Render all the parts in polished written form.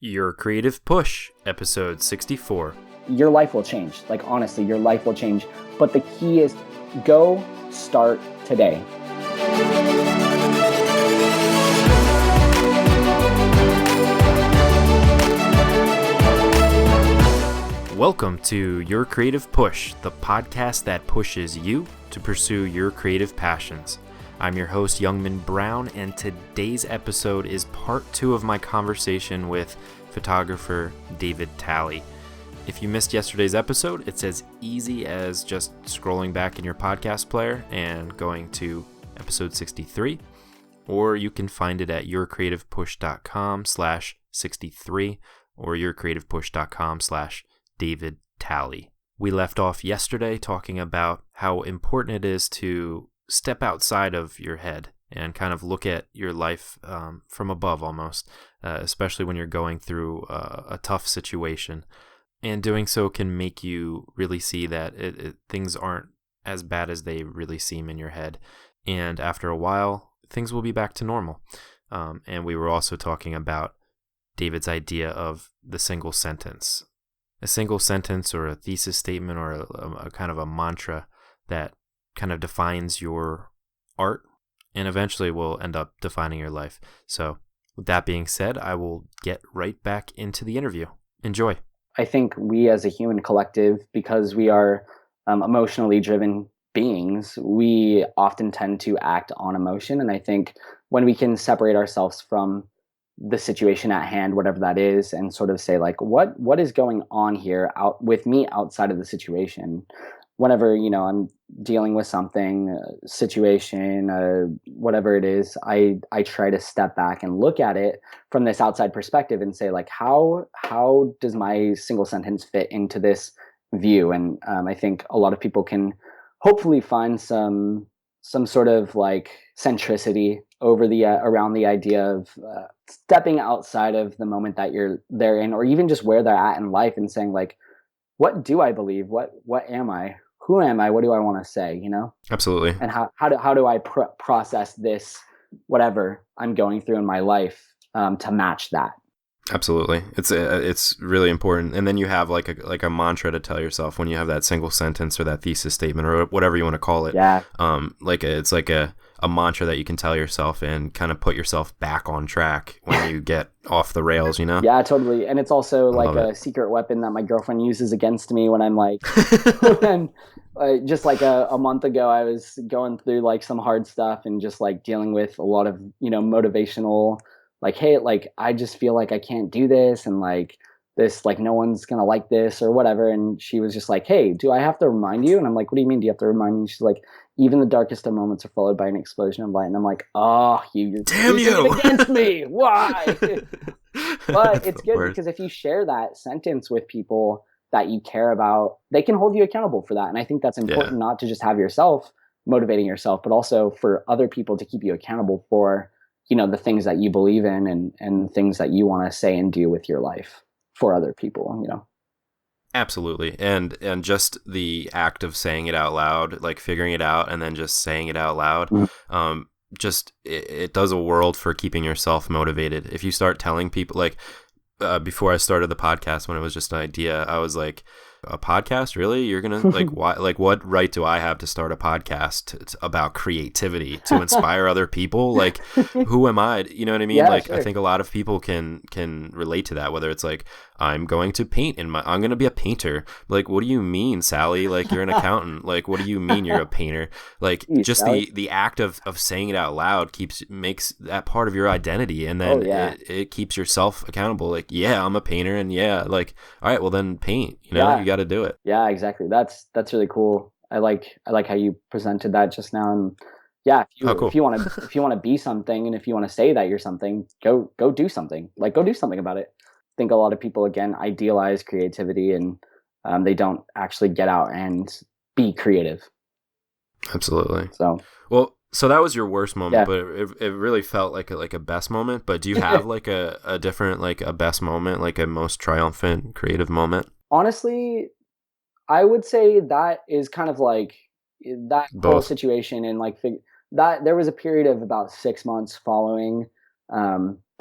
Your Creative Push, episode 64. Your life will change. Like, honestly, your life will change. But the key is go start today. Welcome to Your Creative Push, the podcast that pushes you to pursue your creative passions. I'm your host, Youngman Brown, and today's episode is part 2 of my conversation with photographer David Talley. If you missed yesterday's episode, it's as easy as just scrolling back in your podcast player and going to episode 63, or you can find it at yourcreativepush.com/63 or yourcreativepush.com/David Talley. We left off yesterday talking about how important it is to step outside of your head and kind of look at your life from above almost, especially when you're going through a tough situation. And doing so can make you really see that things aren't as bad as they really seem in your head. And after a while, things will be back to normal. And we were also talking about David's idea of the single sentence. A single sentence or a thesis statement or a kind of a mantra that kind of defines your art and eventually will end up defining your life. So with that being said, I will get right back into the interview. Enjoy. I think we as a human collective, because we are emotionally driven beings, we often tend to act on emotion. And I think when we can separate ourselves from the situation at hand, whatever that is, and sort of say like, what is going on here out with me outside of the situation? Whenever, I'm dealing with something, situation, whatever it is, I try to step back and look at it from this outside perspective and say like, how does my single sentence fit into this view? And I think a lot of people can hopefully find some sort of like centricity over the around the idea of stepping outside of the moment that they're in, or even just where they're at in life, and saying like, what do I believe? What am I? Who am I? What do I want to say? Absolutely. And how do I process this, whatever I'm going through in my life, to match that? Absolutely. It's really important. And then you have like a mantra to tell yourself when you have that single sentence or that thesis statement or whatever you want to call it. Yeah. It's like a mantra that you can tell yourself and kind of put yourself back on track when you get off the rails, Yeah, totally. And it's also like a secret weapon that my girlfriend uses against me when I'm like, when, just like a month ago, I was going through like some hard stuff and just like dealing with a lot of, motivational, like, hey, like, I just feel like I can't do this. And like this, like, no one's going to like this or whatever. And she was just like, hey, do I have to remind you? And I'm like, what do you mean? Do you have to remind me? And she's like, even the darkest of moments are followed by an explosion of light. And I'm like, oh, you're using it against me. Why? But it's good because if you share that sentence with people that you care about, they can hold you accountable for that. And I think that's important, not to just have yourself motivating yourself, but also for other people to keep you accountable for, the things that you believe in and things that you want to say and do with your life for other people, Absolutely. And just the act of saying it out loud, like figuring it out and then just saying it out loud, it does a world for keeping yourself motivated. If you start telling people, like before I started the podcast, when it was just an idea, I was like, a podcast? Really? You're going to like, why, like, what right do I have to start a podcast about creativity to inspire other people? Like, who am I? You know what I mean? Yeah, like, sure. I think a lot of people can relate to that, whether it's like, I'm going to paint I'm going to be a painter. Like, what do you mean, Sally? Like, you're an accountant. Like, what do you mean you're a painter? Like, just the act of saying it out loud makes that part of your identity. And then it keeps yourself accountable. Like, yeah, I'm a painter. And yeah, like, all right, well then paint, you got to do it. Yeah, exactly. That's really cool. I like how you presented that just now. And yeah, if you want to be something, and if you want to say that you're something, go do something. Like, go do something about it. I think a lot of people, again, idealize creativity, and they don't actually get out and be creative. Absolutely. So that was your worst moment, but it really felt like a best moment. But do you have like a different, like a best moment, like a most triumphant creative moment? Honestly, I would say that is kind of like that whole situation, and like that there was a period of about 6 months following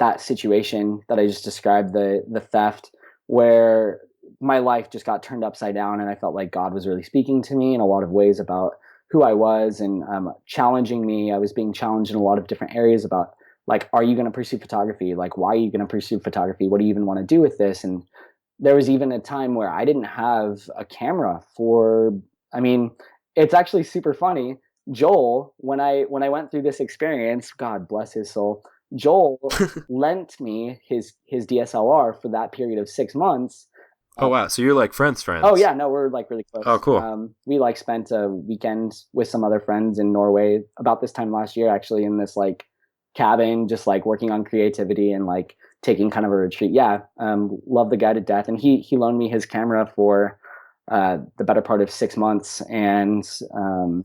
that situation that I just described, the theft, where my life just got turned upside down, and I felt like God was really speaking to me in a lot of ways about who I was, and challenging me. I was being challenged in a lot of different areas about, like, are you going to pursue photography? Like, why are you going to pursue photography? What do you even want to do with this? And there was even a time where I didn't have a camera for, I mean, it's actually super funny. Joel, when I went through this experience, God bless his soul, Joel lent me his DSLR for that period of 6 months. Oh wow, so you're like friends Oh friends. yeah, no, we're like really Oh close. cool. We like spent a weekend with some other friends in Norway about this time last year, actually, in this like cabin, just like working on creativity and like taking kind of a retreat. Yeah, love the guy to death, and he loaned me his camera for the better part of 6 months, and Wow,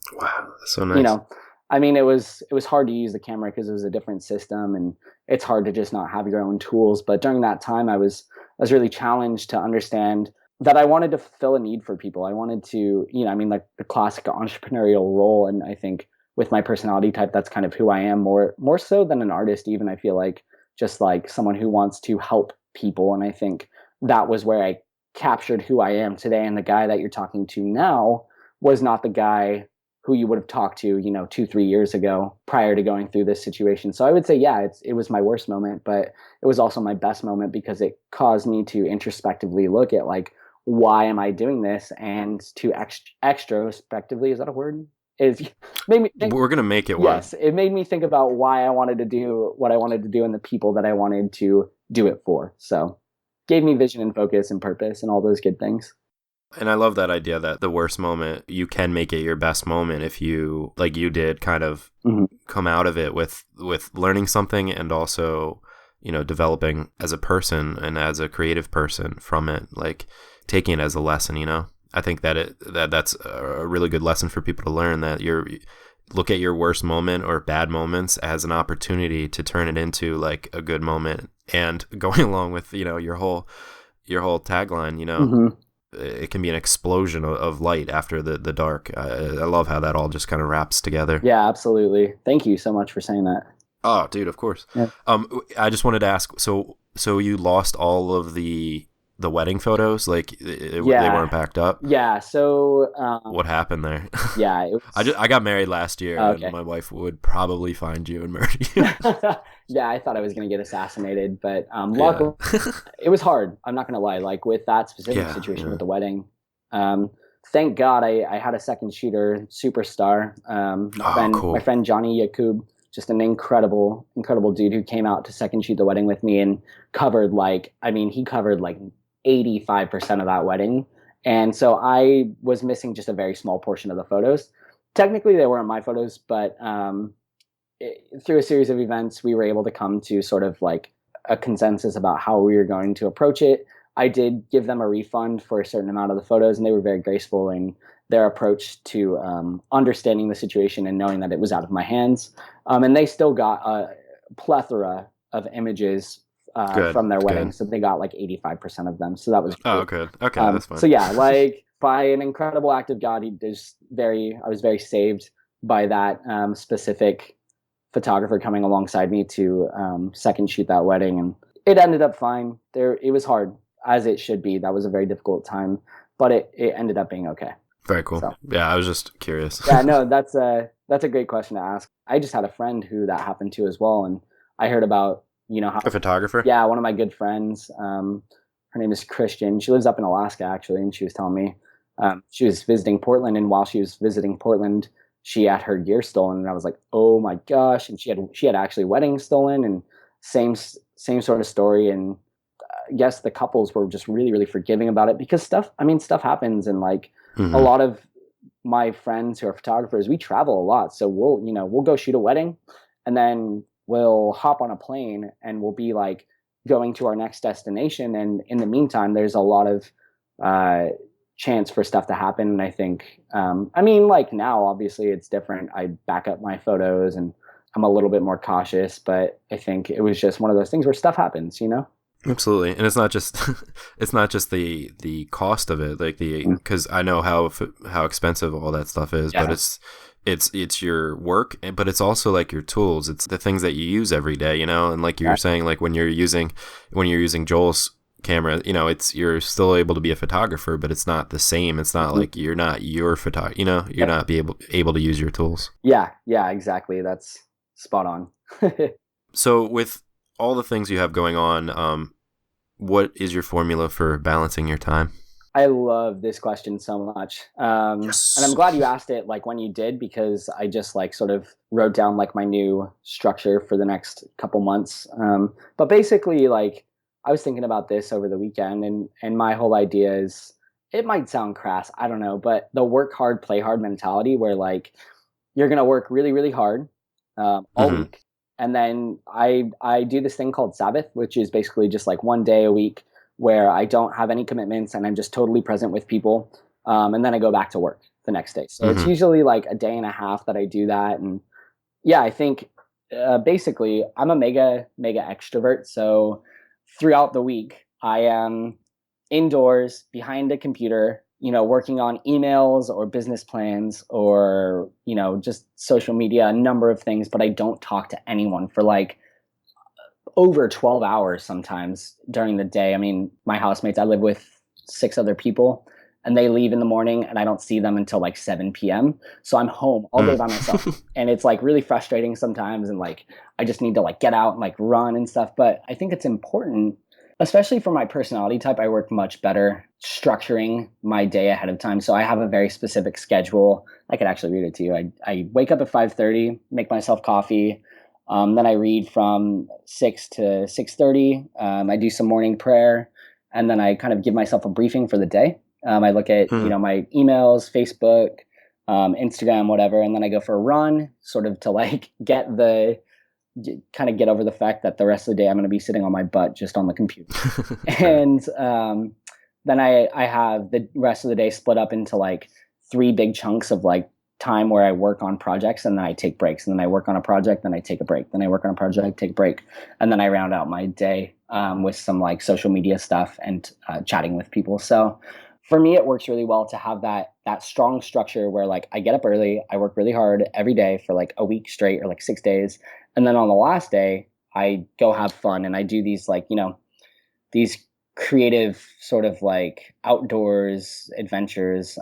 that's so you nice. know, I mean, it was hard to use the camera because it was a different system, and it's hard to just not have your own tools. But during that time, I was really challenged to understand that I wanted to fill a need for people. I wanted to, I mean, like the classic entrepreneurial role, and I think with my personality type, that's kind of who I am, more so than an artist. Even I feel like just like someone who wants to help people, and I think that was where I captured who I am today. And the guy that you're talking to now was not the guy who you would have talked to, 2, 3 years ago prior to going through this situation. So I would say, yeah, it was my worst moment, but it was also my best moment because it caused me to introspectively look at like, why am I doing this? And to extrospectively, is that a word? Is made me think. We're gonna make it one. Yes, it made me think about why I wanted to do what I wanted to do and the people that I wanted to do it for. So gave me vision and focus and purpose and all those good things. And I love that idea that the worst moment, you can make it your best moment if you, like you did, kind of Mhm. come out of it with learning something and also, developing as a person and as a creative person from it, like taking it as a lesson. I think that's a really good lesson for people to learn, that look at your worst moment or bad moments as an opportunity to turn it into like a good moment. And going along with, your whole tagline, Mhm. it can be an explosion of light after the dark. I love how that all just kind of wraps together. Yeah, absolutely. Thank you so much for saying that. Oh, dude, of course. Yeah. I just wanted to ask. So you lost all of the wedding photos? Like they Yeah. weren't backed up? Yeah. So, What happened there? yeah, it was I got married last year, and okay. my wife would probably find you and murder you. Yeah, I thought I was going to get assassinated, but Yeah. luckily it was hard. I'm not going to lie. Like with that specific Yeah. situation Yeah. with the wedding, um, thank God I had a second shooter, superstar, Oh, my cool. friend Johnny Yakub, just an incredible, incredible dude who came out to second shoot the wedding with me and covered he covered like 85% of that wedding. And so I was missing just a very small portion of the photos. Technically, they weren't my photos, but through a series of events, we were able to come to sort of like a consensus about how we were going to approach it. I did give them a refund for a certain amount of the photos, and they were very graceful in their approach to understanding the situation and knowing that it was out of my hands. And they still got a plethora of images Good. from their wedding, Good. so they got like 85% of them. So that was Oh, great. good. Okay, that's So fine. yeah, like by an incredible act of God, I was very saved by that specific photographer coming alongside me to second shoot that wedding, and it ended up fine. It was hard, as it should be. That was a very difficult time, but it ended up being okay. Very cool. So Yeah, I was just curious. yeah, no, that's a great question to ask. I just had a friend who that happened to as well, and I heard about how, A photographer? yeah, one of my good friends. Her name is Christian. She lives up in Alaska actually, and she was telling me she was visiting Portland, and while she was visiting Portland, she had her gear stolen, and I was like, oh my gosh! And she had actually weddings stolen, and same sort of story. And yes, the couples were just really really forgiving about it because stuff happens, and like a Hmm. lot of my friends who are photographers, we travel a lot. So we'll go shoot a wedding and then we'll hop on a plane and we'll be like going to our next destination. And in the meantime, there's a lot of uh, chance for stuff to happen. And I think, like now, obviously it's different. I back up my photos and I'm a little bit more cautious, but I think it was just one of those things where stuff happens. Absolutely, and it's not just it's not just the cost of it, like the Mm. because I know how expensive all that stuff is, but Yeah. it's your work, but it's also like your tools. It's the things that you use every day, and like you were saying, like when you're using Joel's camera, it's you're still able to be a photographer, but it's not the same. It's not Mhm. like you're not your photog, you're Yep. not able to use your tools. Yeah, yeah, exactly. That's spot on. So with all the things you have going on, what is your formula for balancing your time? I love this question so much. And I'm Yes. glad you asked it like when you did, because I just like sort of wrote down like my new structure for the next couple months. But basically, like I was thinking about this over the weekend, and my whole idea is, it might sound crass, I don't know, but the work hard, play hard mentality, where like you're gonna work really, really hard all Mm-hmm. week, and then I do this thing called Sabbath, which is basically just like one day a week where I don't have any commitments and I'm just totally present with people, and then I go back to work the next day. So it's Mm-hmm. usually like a day and a half that I do that, and yeah, I think basically I'm a mega extrovert. So throughout the week, I am indoors behind a computer, working on emails or business plans or just social media, a number of things. But I don't talk to anyone for like over 12 hours sometimes during the day. I mean, my housemates, I live with six other people, and they leave in the morning and I don't see them until like 7 p.m. So I'm home all day by myself. Mm. And it's like really frustrating sometimes. And like, I just need to like get out and like run and stuff. But I think it's important, especially for my personality type. I work much better structuring my day ahead of time. So I have a very specific schedule. I could actually read it to you. I wake up at 5:30, make myself coffee. Then I read from 6 to 6:30. I do some morning prayer, and then I kind of give myself a briefing for the day. I look at Mm. my emails, Facebook, Instagram, whatever, and then I go for a run, sort of to like kind of get over the fact that the rest of the day I'm going to be sitting on my butt just on the computer. Right. And then I have the rest of the day split up into like three big chunks of like time where I work on projects and then I take breaks, and then I work on a project, then I take a break, then I work on a project, take a break, and then I round out my day with some like social media stuff and chatting with people. So for me, it works really well to have that strong structure where like I get up early, I work really hard every day for like a week straight or like 6 days, and then on the last day I go have fun and I do these like these creative sort of like outdoors adventures.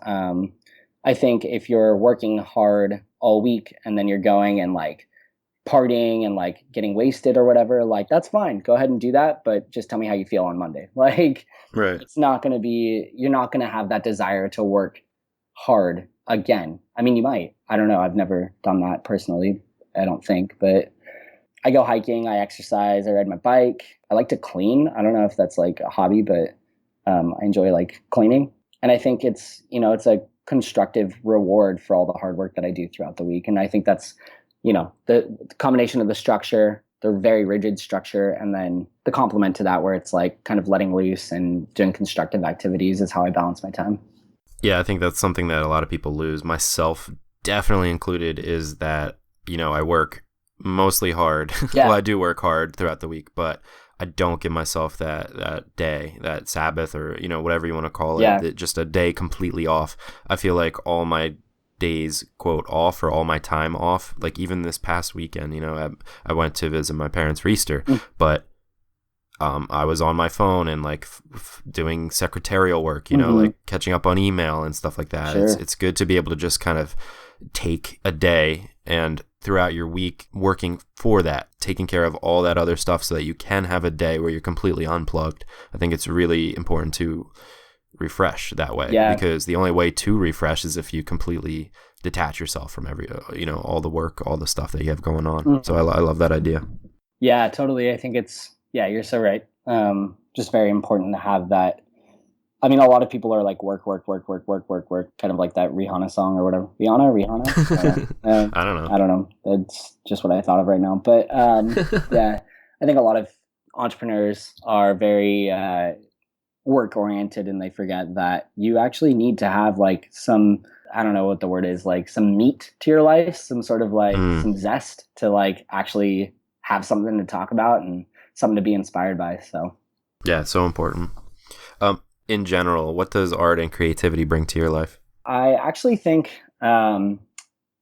I think if you're working hard all week and then you're going and like partying and like getting wasted or whatever, like that's fine. Go ahead and do that, but just tell me how you feel on Monday. Like Right. it's not going to be, you're not going to have that desire to work hard again. I mean, you might. I don't know. I've never done that personally, I don't think, but I go hiking, I exercise, I ride my bike. I like to clean. I don't know if that's like a hobby, but I enjoy like cleaning. And I think it's a constructive reward for all the hard work that I do throughout the week. And I think that's, the combination of the structure, the very rigid structure, and then the complement to that where it's like kind of letting loose and doing constructive activities is how I balance my time. Yeah, I think that's something that a lot of people lose, myself definitely included, is that, I work mostly hard. Well, Yeah. I do work hard throughout the week, but I don't give myself that day, that Sabbath, or, whatever you want to call it, Yeah. that just a day completely off. I feel like all my days, quote, off, or all my time off, like even this past weekend, I went to visit my parents for Easter, Mm. but I was on my phone and like doing secretarial work, Mm-hmm. like catching up on email and stuff like that. It's Sure. it's good to be able to just kind of take a day and throughout your week working for that, taking care of all that other stuff so that you can have a day where you're completely unplugged. I think it's really important to refresh that way, Yeah. because the only way to refresh is if you completely detach yourself from all the work, all the stuff that you have going on. So Mhm. I love that idea. Yeah, totally. I think yeah, you're so right. Just very important to have that. I mean, a lot of people are like work, work, work, work, work, work, work, kind of like that Rihanna song or whatever. Rihanna? I don't know. I don't know. I don't know. That's just what I thought of right now. But yeah, I think a lot of entrepreneurs are very work oriented, and they forget that you actually need to have like some, I don't know what the word is, like some meat to your life, some sort of like Mm. some zest to like actually have something to talk about and something to be inspired by. So Yeah, it's so important. In general, what does art and creativity bring to your life? I actually think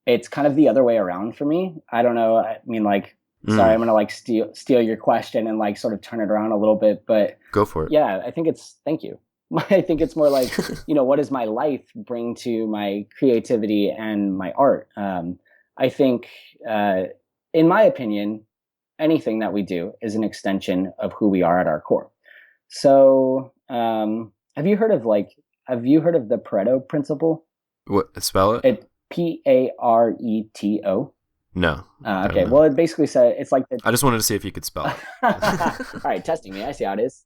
it's kind of the other way around for me. I don't know. I mean, like, sorry, Mm, I'm gonna like steal your question and like sort of turn it around a little bit, but go for it. yeah, I think it's thank you. I think it's more like, what does my life bring to my creativity and my art? I think, uh, in my opinion, anything that we do is an extension of who we are at our core. So, have you heard of the Pareto Principle? What, spell it? It Pareto. No, I don't Okay, know. well, it basically said it's like the. I just wanted to see if you could spell All it. right, testing me. I see how it is.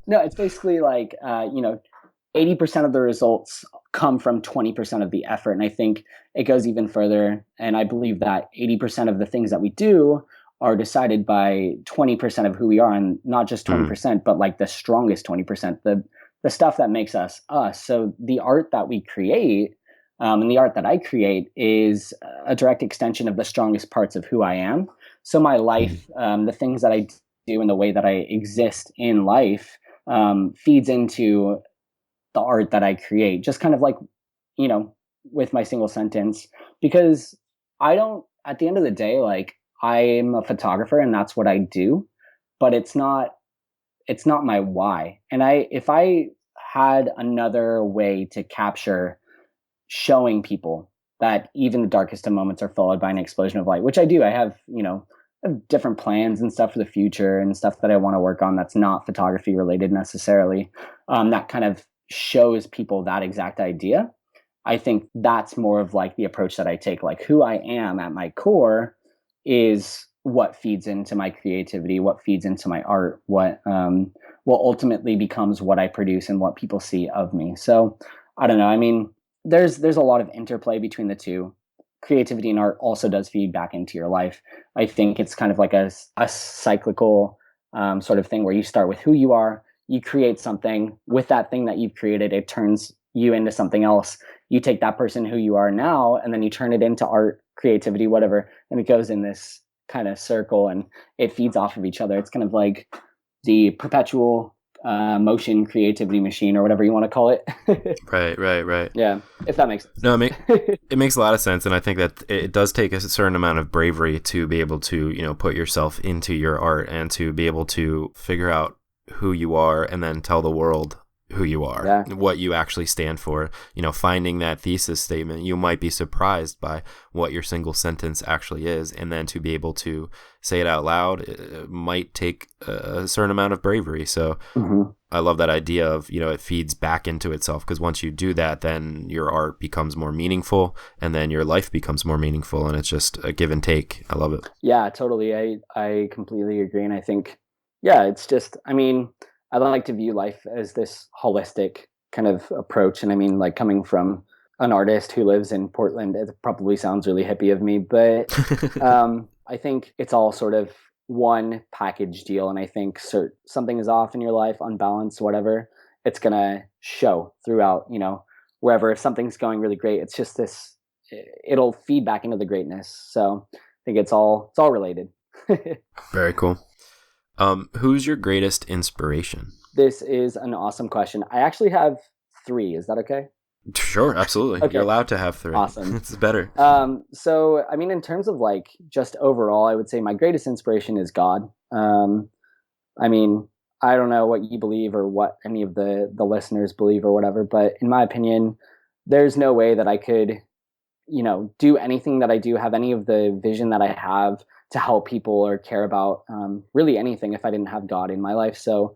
No, it's basically like 80% of the results come from 20% of the effort, and I think it goes even further. And I believe that 80% of the things that we do are decided by 20% of who we are, and not just twenty Mm, percent, but like the strongest 20%, the stuff that makes us us. So the art that we create. And the art that I create is a direct extension of the strongest parts of who I am. So my mm, life, the things that I do and the way that I exist in life feeds into the art that I create. Just kind of like, you know, with my single sentence, because I don't, at the end of the day, like I'm a photographer and that's what I do, but it's not my why. And if I had another way to capture showing people that even the darkest of moments are followed by an explosion of light, which I do. I have, I have different plans and stuff for the future and stuff that I want to work on that's not photography related necessarily. That kind of shows people that exact idea. I think that's more of like the approach that I take. Like who I am at my core is what feeds into my creativity, what feeds into my art, what ultimately becomes what I produce and what people see of me. So I don't know. I mean, there's a lot of interplay between the two. Creativity and art also does feed back into your life. I think it's kind of like a cyclical sort of thing where you start with who you are, you create something with that thing that you've created, it turns you into something else. You take that person who you are now and then you turn it into art, creativity, whatever, and it goes in this kind of circle and it feeds off of each other. It's kind of like the perpetual motion creativity machine or whatever you want to call it. right, right, right. Yeah, if that makes No, sense. it makes a lot of sense, and I think that it does take a certain amount of bravery to be able to, put yourself into your art and to be able to figure out who you are and then tell the world who you are, Yeah. what you actually stand for. Finding that thesis statement, you might be surprised by what your single sentence actually is, and then to be able to say it out loud, it might take a certain amount of bravery. So Hmm. I love that idea of, it feeds back into itself, because once you do that, then your art becomes more meaningful and then your life becomes more meaningful, and it's just a give and take. I love it. Yeah, totally. I completely agree, and I think, yeah, it's just. I mean, I like to view life as this holistic kind of approach, and I mean, like coming from an artist who lives in Portland, it probably sounds really hippie of me, but I think it's all sort of one package deal, and I think something is off in your life, unbalanced, whatever, it's gonna show throughout. Wherever if something's going really great, it's just this. It'll feed back into the greatness. So I think it's all related. Very cool. Who's your greatest inspiration? This is an awesome question. I actually have three. Is that okay? Sure, absolutely. You're Okay, allowed to have three. awesome. It's better. So I mean, in terms of like just overall, I would say my greatest inspiration is God. I mean, I don't know what you believe or what any of the listeners believe or whatever, but in my opinion, there's no way that I could, do anything that I do, have any of the vision that I have to help people or care about really anything if I didn't have God in my life. So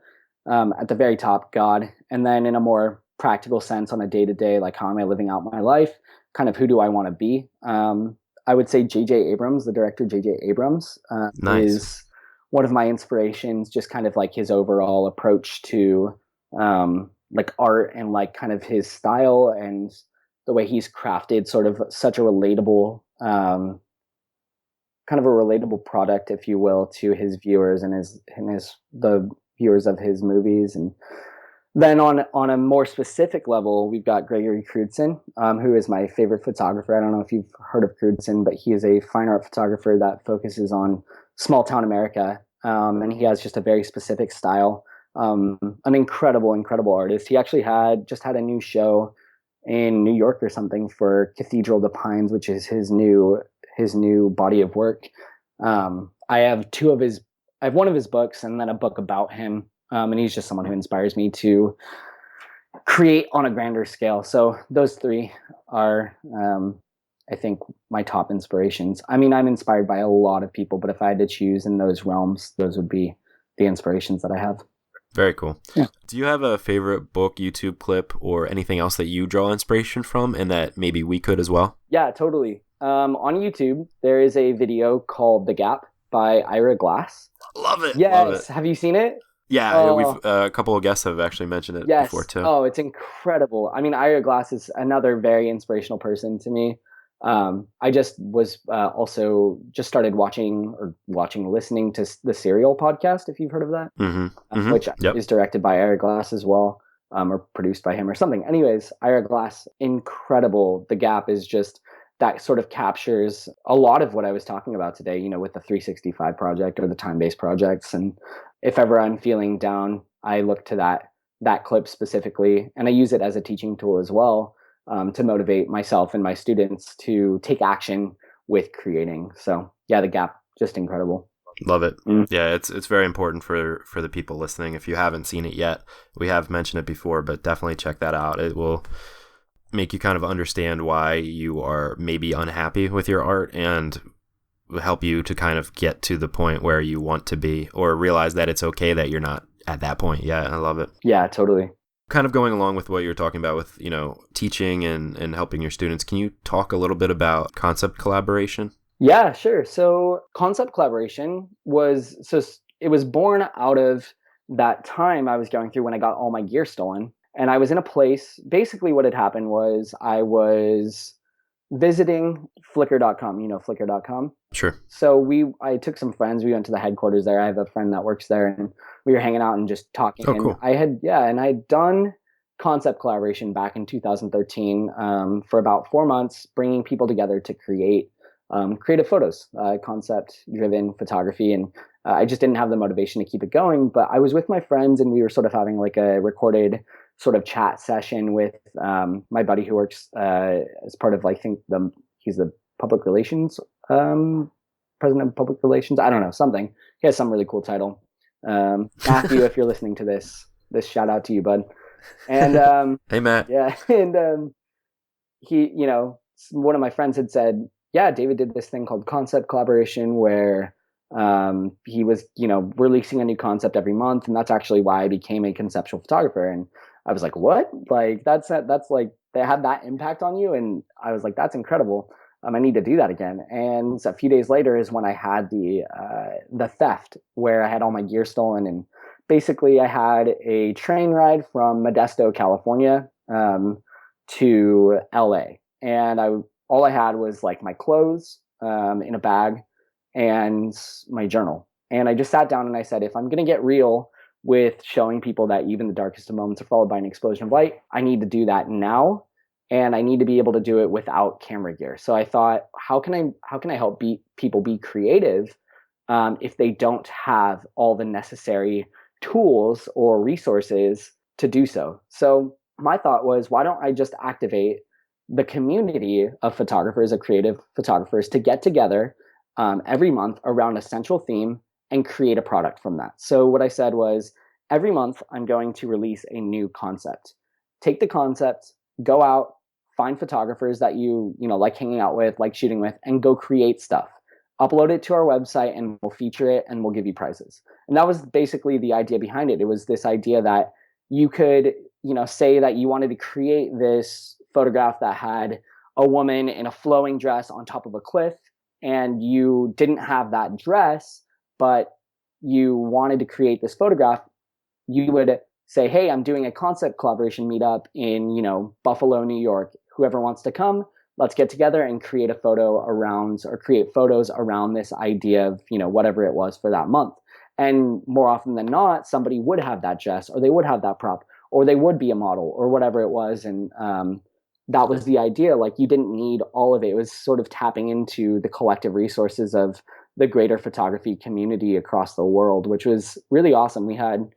at the very top, God, and then in a more practical sense on a day to day, like how am I living out my life? Kind of who do I want to be? I would say J.J. Abrams, the director J.J. Abrams, Nice. is one of my inspirations. Just kind of like his overall approach to like art and like kind of his style and the way he's crafted sort of such a relatable kind of a relatable product, if you will, to his viewers and his the viewers of his movies. And then on a more specific level, we've got Gregory Crewdson, who is my favorite photographer. I don't know if you've heard of Crewdson, but he is a fine art photographer that focuses on small town America, and he has just a very specific style. an incredible artist. He actually just had a new show in New York or something for Cathedral de Pines, which is his new body of work. I have I have one of his books and then a book about him. And he's just someone who inspires me to create on a grander scale. So those three are, I think, my top inspirations. I mean, I'm inspired by a lot of people, but if I had to choose in those realms, those would be the inspirations that I have. Very cool. Yeah. Do you have a favorite book, YouTube clip, or anything else that you draw inspiration from and that maybe we could as well? Yeah, totally. On YouTube, there is a video called The Gap by Ira Glass. Love it. Yes. Love it. Have you seen it? Yeah, we've a couple of guests have actually mentioned it before Yes. too. Oh, it's incredible. I mean, Ira Glass is another very inspirational person to me. I just was also just started listening to the Serial podcast, if you've heard of that, which Yep. is directed by Ira Glass as well, or produced by him or something. Anyways, Ira Glass, incredible. The Gap is just that sort of captures a lot of what I was talking about today, with the 365 project or the time-based projects. And if ever I'm feeling down, I look to that clip specifically, and I use it as a teaching tool as well, to motivate myself and my students to take action with creating. So yeah, The Gap, just incredible. Love it. Yeah, it's very important for the people listening. If you haven't seen it yet, we have mentioned it before, but definitely check that out. It will make you kind of understand why you are maybe unhappy with your art and help you to kind of get to the point where you want to be, or realize that it's okay that you're not at that point. Yeah, I love it. Yeah, totally. Kind of going along with what you're talking about with, teaching and helping your students, can you talk a little bit about concept collaboration? Yeah, sure. So concept collaboration it was born out of that time I was going through when I got all my gear stolen. And I was in a place, basically what had happened was I was visiting Flickr.com, Flickr.com. Sure. So I took some friends, we went to the headquarters there. I have a friend that works there, and we were hanging out and just talking. Oh, cool. And I had done concept collaboration back in 2013 for about 4 months, bringing people together to create creative photos, concept-driven photography. And I just didn't have the motivation to keep it going. But I was with my friends, and we were sort of having like a recorded sort of chat session with my buddy who works as part of, he's the public relations president of public relations. I don't know, something. He has some really cool title. Matthew, if you're listening to this shout out to you, bud. And hey, Matt. Yeah, and he, one of my friends had said, yeah, David did this thing called concept collaboration where he was, releasing a new concept every month, and that's actually why I became a conceptual photographer. And I was like, what? Like that's like they had that impact on you? And I was like, that's incredible. I need to do that again. And so a few days later is when I had the theft, where I had all my gear stolen. And basically I had a train ride from Modesto, California, to LA. And all I had was like my clothes in a bag and my journal. And I just sat down and I said, if I'm going to get real with showing people that even the darkest of moments are followed by an explosion of light, I need to do that now. And I need to be able to do it without camera gear. So I thought, how can I help people be creative if they don't have all the necessary tools or resources to do so? So my thought was, why don't I just activate the community of photographers, of creative photographers, to get together every month around a central theme and create a product from that. So what I said was, every month I'm going to release a new concept. Take the concept, go out, find photographers that you like hanging out with, like shooting with, and go create stuff. Upload it to our website and we'll feature it and we'll give you prizes. And that was basically the idea behind it. It was this idea that you could, say that you wanted to create this photograph that had a woman in a flowing dress on top of a cliff, and you didn't have that dress, but you wanted to create this photograph. You would say, hey, I'm doing a concept collaboration meetup in, Buffalo, New York. Whoever wants to come, let's get together and create a photo around, or create photos around this idea of, whatever it was for that month. And more often than not, somebody would have that dress, or they would have that prop, or they would be a model, or whatever it was. And that was the idea. Like, you didn't need all of it. It was sort of tapping into the collective resources of the greater photography community across the world, which was really awesome. We had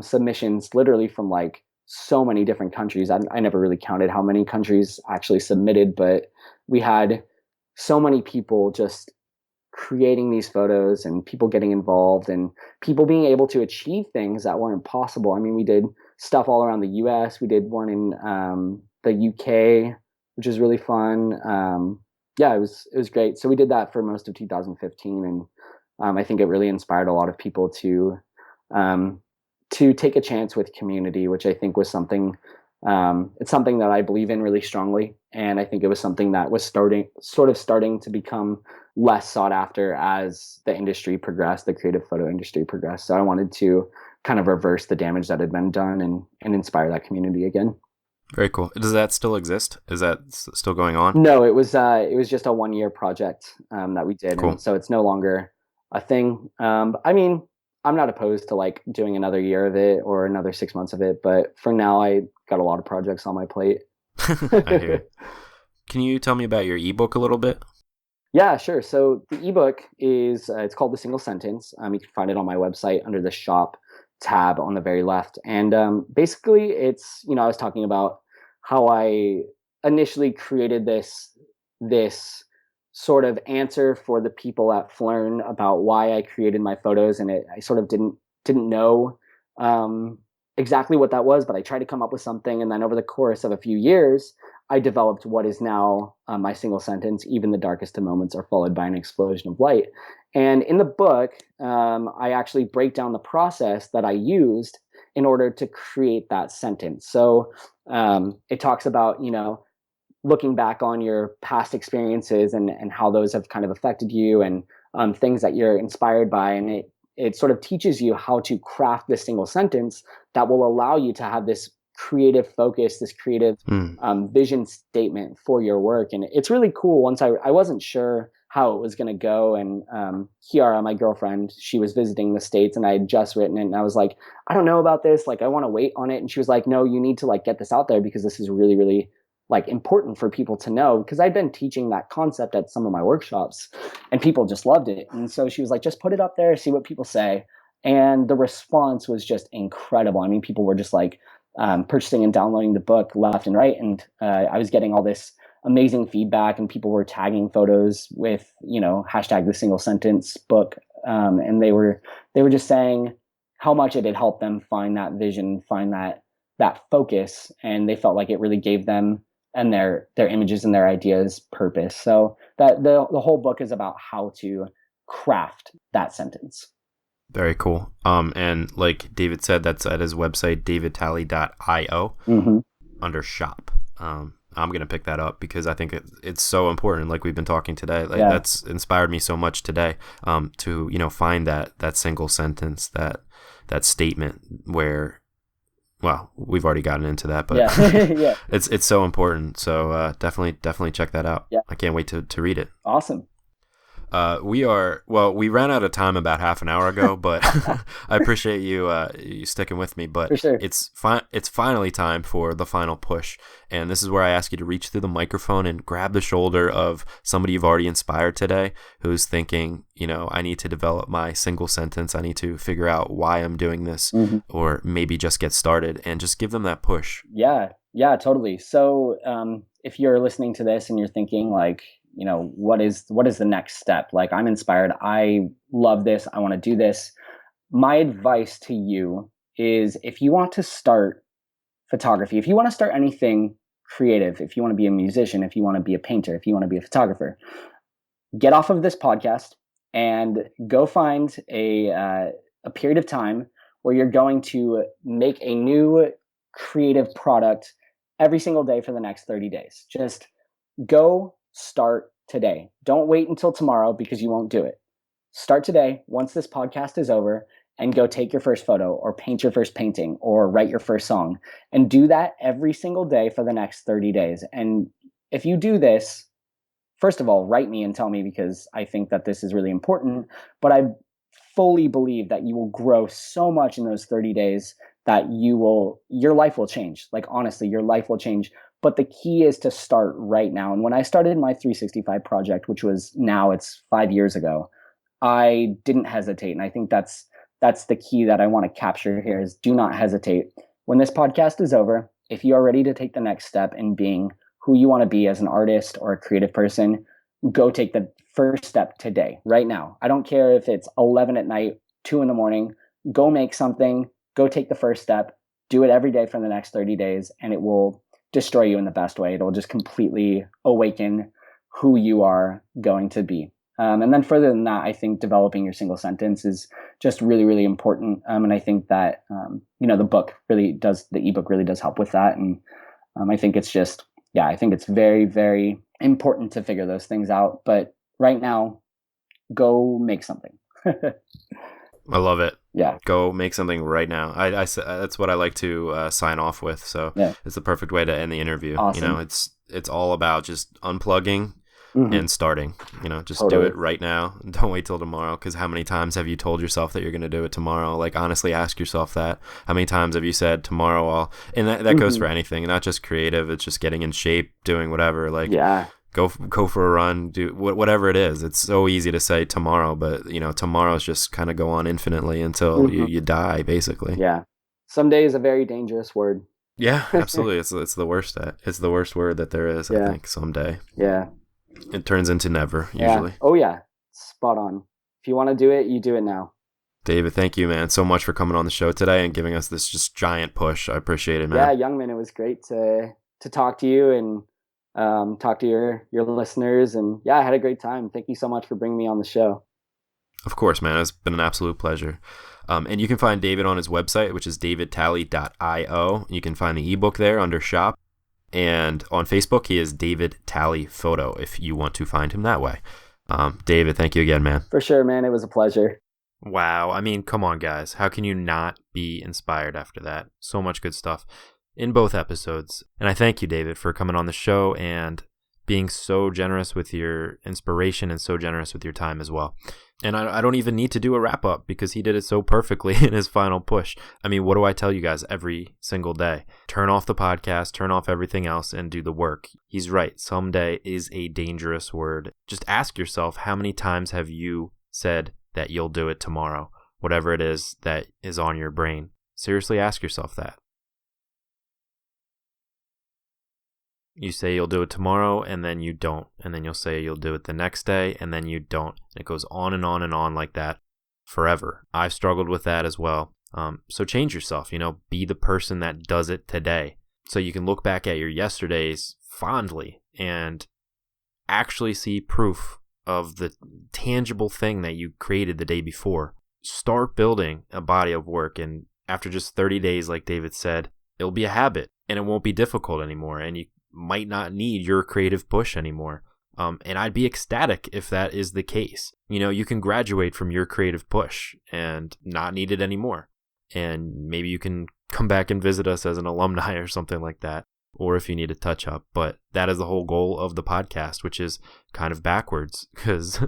submissions literally from like so many different countries. I never really counted how many countries actually submitted, but we had so many people just creating these photos and people getting involved and people being able to achieve things that weren't possible. I mean, we did stuff all around the US. We did one in the UK, which is really fun. Yeah, it was great. So we did that for most of 2015, and I think it really inspired a lot of people um, to take a chance with community, which I think was something. It's something that I believe in really strongly, and I think it was something that was starting to become less sought after as the industry progressed, the creative photo industry progressed. So I wanted to kind of reverse the damage that had been done and inspire that community again. Very cool. Does that still exist? Is that still going on? No, it was just a 1 year project that we did, and Cool. so it's no longer a thing. I mean, I'm not opposed to like doing another year of it or another 6 months of it, but for now, I got a lot of projects on my plate. I hear you. Can you tell me about your ebook a little bit? Yeah, sure. So the ebook is it's called The Single Sentence. You can find it on my website under the shop tab on the very left. And basically, it's I was talking about how I initially created this sort of answer for the people at Flern about why I created my photos, and I sort of didn't know um, exactly what that was, but I tried to come up with something, and then over the course of a few years, I developed what is now my single sentence: even the darkest of moments are followed by an explosion of light. And in the book, I actually break down the process that I used in order to create that sentence. So it talks about, looking back on your past experiences and how those have kind of affected you, and things that you're inspired by. And it sort of teaches you how to craft this single sentence that will allow you to have this creative focus, this creative Mm. vision statement for your work. And it's really cool. Once I wasn't sure how it was going to go. And Kiara, my girlfriend, she was visiting the States, and I had just written it. And I was like, I don't know about this. Like, I want to wait on it. And she was like, no, you need to like get this out there because this is really, really like important for people to know, because I'd been teaching that concept at some of my workshops and people just loved it. And so she was like, just put it up there, see what people say. And the response was just incredible. I mean, people were just like purchasing and downloading the book left and right. And I was getting all this amazing feedback, and people were tagging photos with, hashtag the single sentence book. And they were just saying how much it had helped them find that vision, find that focus. And they felt like it really gave them and their images and their ideas purpose. So that the whole book is about how to craft that sentence. Very cool. And like David said, that's at his website, davidtalley.io, Mm-hmm. under shop. I'm going to pick that up because I think it's so important. Like we've been talking today, like Yeah. that's inspired me so much today, to, find that single sentence, that statement where, well, we've already gotten into that, but Yeah. Yeah. it's so important. So definitely check that out. Yeah. I can't wait to read it. Awesome. We ran out of time about half an hour ago, but I appreciate you sticking with me. But For sure. it's finally time for the final push, and this is where I ask you to reach through the microphone and grab the shoulder of somebody you've already inspired today, who's thinking, I need to develop my single sentence. I need to figure out why I'm doing this, Mm-hmm. or maybe just get started, and just give them that push. Yeah, totally. So if you're listening to this and you're thinking like, what is the next step? Like, I'm inspired. I love this. I want to do this. My advice to you is, if you want to start photography, if you want to start anything creative, if you want to be a musician, if you want to be a painter, if you want to be a photographer, get off of this podcast and go find a period of time where you're going to make a new creative product every single day for the next 30 days. Just go start today. Don't wait until tomorrow because you won't do it. Start today once this podcast is over, and go take your first photo or paint your first painting or write your first song, and do that every single day for the next 30 days. And if you do this, first of all, write me and tell me, because I think that this is really important. But I fully believe that you will grow so much in those 30 days that your life will change. Like, honestly, your life will change. But the key is to start right now. And when I started my 365 project, which was, now it's 5 years ago, I didn't hesitate. And I think that's the key that I want to capture here is do not hesitate. When this podcast is over, if you are ready to take the next step in being who you want to be as an artist or a creative person, go take the first step today, right now. I don't care if it's 11 at night, 2 in the morning, go make something, go take the first step, do it every day for the next 30 days, and it will destroy you in the best way. It'll just completely awaken who you are going to be. And then further than that, I think developing your single sentence is just really, really important. And I think that, the book really does, the ebook really does help with that. And I think it's just, I think it's very, very important to figure those things out. But right now, go make something. I love it. Yeah. Go make something right now. I that's what I like to sign off with. So it's the perfect way to end the interview. Awesome. It's all about just unplugging and starting. Just Totally. do it right now. Don't wait till tomorrow. Because how many times have you told yourself that you're going to do it tomorrow? Like, honestly, ask yourself that. How many times have you said tomorrow I'll? And that goes for anything, not just creative. It's just getting in shape, doing whatever. Like, go for a run, do whatever it is. It's so easy to say tomorrow, but tomorrow's just kind of go on infinitely until you die, basically. Yeah. Someday is a very dangerous word. Yeah, absolutely. It's the worst. It's the worst word that there is. I think someday. Yeah. It turns into never usually. Oh yeah, spot on. If you want to do it, you do it now. David, thank you, man, so much for coming on the show today and giving us this just giant push. I appreciate it, man. Yeah, Youngman, it was great to talk to you and talk to your listeners. And yeah, I had a great time. Thank you so much for bringing me on the show. Of course, man. It's been an absolute pleasure. And you can find David on his website, which is davidtalley.io. You can find the ebook there under shop. And on Facebook, he is David Talley Photo, if you want to find him that way. David, thank you again, man. For sure, man. It was a pleasure. Wow. I mean, come on, guys. How can you not be inspired after that? So much good stuff in both episodes. And I thank you, David, for coming on the show and being so generous with your inspiration and so generous with your time as well. And I don't even need to do a wrap up because he did it so perfectly in his final push. I mean, what do I tell you guys every single day? Turn off the podcast, turn off everything else, and do the work. He's right. Someday is a dangerous word. Just ask yourself, how many times have you said that you'll do it tomorrow? Whatever it is that is on your brain. Seriously, ask yourself that. You say you'll do it tomorrow, and then you don't. And then you'll say you'll do it the next day, and then you don't. And it goes on and on and on like that forever. I've struggled with that as well. So change yourself, be the person that does it today. So you can look back at your yesterdays fondly and actually see proof of the tangible thing that you created the day before. Start building a body of work, and after just 30 days, like David said, it'll be a habit, and it won't be difficult anymore, and you might not need your creative push anymore. And I'd be ecstatic if that is the case. You can graduate from your creative push and not need it anymore. And maybe you can come back and visit us as an alumni or something like that, or if you need a touch up. But that is the whole goal of the podcast, which is kind of backwards because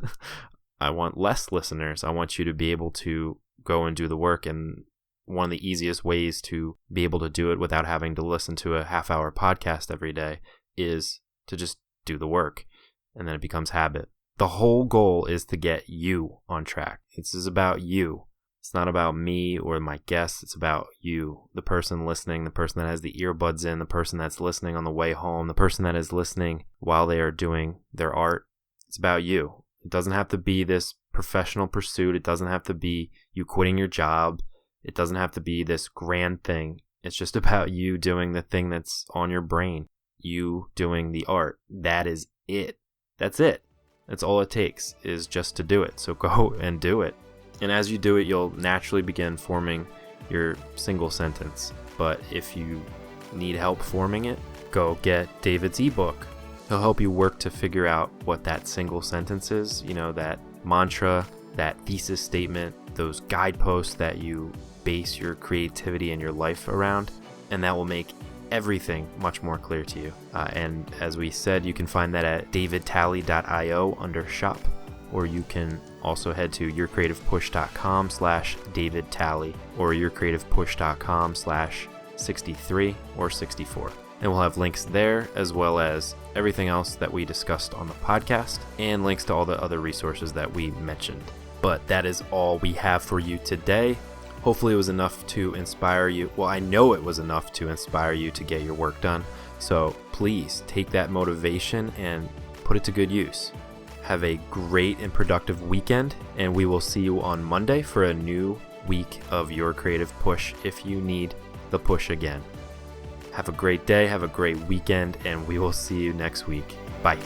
I want less listeners. I want you to be able to go and do the work. And one of the easiest ways to be able to do it without having to listen to a half-hour podcast every day is to just do the work, and then it becomes habit. The whole goal is to get you on track. This is about you. It's not about me or my guests. It's about you, the person listening, the person that has the earbuds in, the person that's listening on the way home, the person that is listening while they are doing their art. It's about you. It doesn't have to be this professional pursuit. It doesn't have to be you quitting your job. It doesn't have to be this grand thing. It's just about you doing the thing that's on your brain. You doing the art. That is it. That's it. That's all it takes, is just to do it. So go and do it. And as you do it, you'll naturally begin forming your single sentence. But if you need help forming it, go get David's ebook. He'll help you work to figure out what that single sentence is. That mantra, that thesis statement, those guideposts that you base your creativity and your life around, and that will make everything much more clear to you. And as we said, you can find that at davidtalley.io under shop, or you can also head to yourcreativepush.com/davidtalley or yourcreativepush.com/63 or 64. And we'll have links there, as well as everything else that we discussed on the podcast and links to all the other resources that we mentioned. But that is all we have for you today. Hopefully it was enough to inspire you. Well, I know it was enough to inspire you to get your work done. So please take that motivation and put it to good use. Have a great and productive weekend, and we will see you on Monday for a new week of your creative push if you need the push again. Have a great day, have a great weekend, and we will see you next week. Bye.